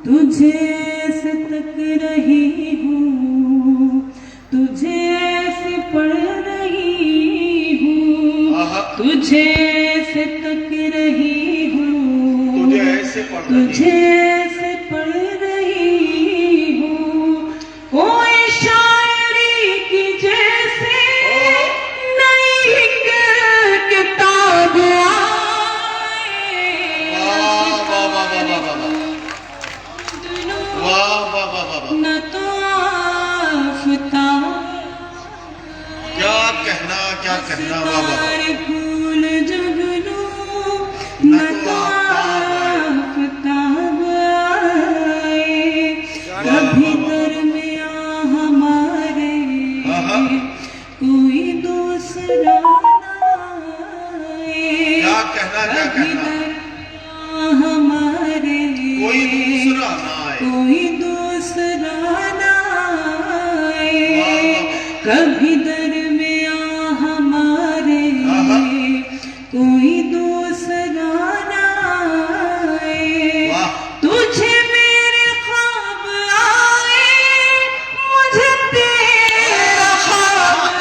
تجھے سے تک رہی ہوں، تجھے سے پڑھ رہی ہوں، تجھے سے تک رہی ہوں، تجھے سے پڑھ رہی ہوں، کوئی شاعری کی جیسے نئی کتاب نہ تو آفتاب کیا کہنا پھول جگنوں نہ تو آفتاب آئے، کبھی درمیاں ہمارے کوئی دوسرا نہ آئے، کبھی درمیاں ہمارے کوئی دوسرا نہ آئے، کبھی درمیاں ہمارے کوئی دوسرا نہ آئے، تجھے میرے خواب آئے، مجھے تیرا خواب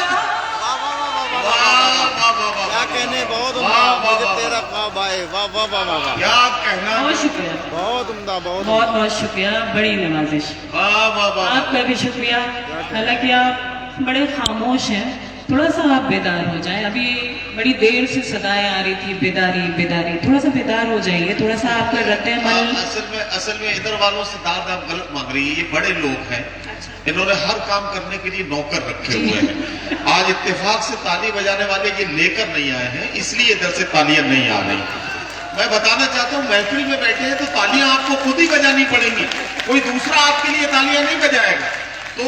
کیا کہنے، بہت عمدہ، مجھے تیرا خواب آئے، واہ واہ واہ واہ، کیا کہنا، بہت شکریہ، بہت عمدہ، بہت بہت بہت شکریہ، بڑی نوازش، آپ کا بھی شکریہ۔ حالانکہ آپ بڑے خاموش ہیں، تھوڑا سا آپ بیدار ہو جائیں، ابھی بڑی دیر سے صدائیں آ رہی تھی بیداری بیداری، تھوڑا سا بیدار ہو جائیے، تھوڑا سا آپ کا رد عمل۔ اصل میں ادھر والوں سے داد آپ غلط مانگ رہی ہے، یہ بڑے لوگ ہیں، انہوں نے ہر کام کرنے کے لیے نوکر رکھے ہوئے ہیں، آج اتفاق سے تالی بجانے والے یہ لے کر نہیں آئے ہیں، اس لیے ادھر سے تالیاں نہیں آ رہی۔ میں بتانا چاہتا ہوں محفل میں بیٹھے ہیں تو تالیاں آپ کو خود ہی بجانی پڑیں گی، کوئی دوسرا آپ کے لیے تالیاں نہیں بجائے گا، تو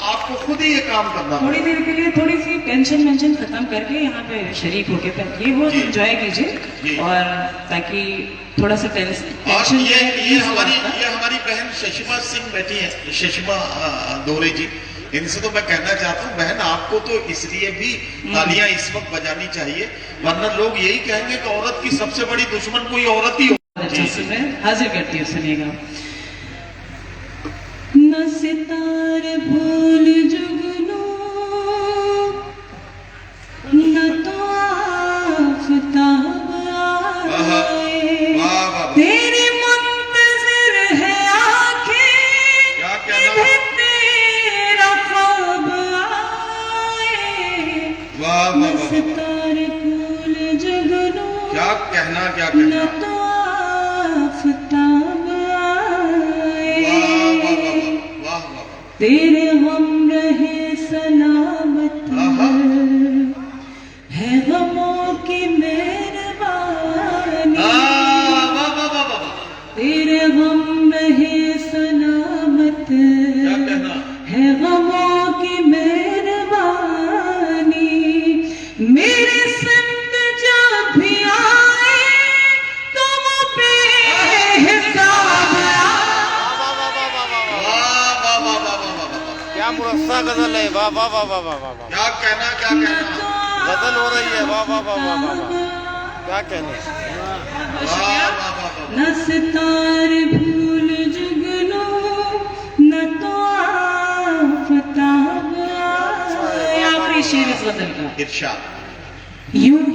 آپ کو خود ہی یہ کام کرنا تھوڑی دیر کے لیے تھوڑی سی ٹینشن وینشن ختم کر کے یہاں پہ شریک ہو کے بیٹھیے، وہ انجوائے کیجیے، اور تاکہ تھوڑا سا اور یہ ہماری بہن ششما سنگھ بیٹھی ہے، ششما دورے جی، ان سے تو میں کہنا چاہتا ہوں بہن آپ کو تو اس لیے بھی تالیاں اس وقت بجانی چاہیے، ورنہ لوگ یہی کہیں گے کہ عورت کی سب سے بڑی دشمن کوئی عورت ہی ہو۔ میں حاضر کرتی ہوں، سنیے گا۔ نہ ستارے پھول جگنوں نہ تو آفتاب آئے، تیری منتظر ہے آنکھیں کہ تیرا خواب آئے، نہ ستارے پھول جگنوں کیا کہنا نہ تو آفتاب آئے، تیرے غم رہے سلامت ہے غموں کی مہربانی، تیرے غم رہے سلامت ہے غموں کی مہربانی، میرے سمت جب بھی آئے تو وہ بے حساب کیا مرصع غزل ہے، واہ واہ واہ واہ واہ واہ، کیا کہنا غزل ہو رہی ہے، واہ واہ واہ واہ واہ، کیا کہنے۔ نہ ستارے پھول جگنوں نہ تو آفتاب آئے، آخری شعر اس غزل کا۔ ارشاد۔ یوں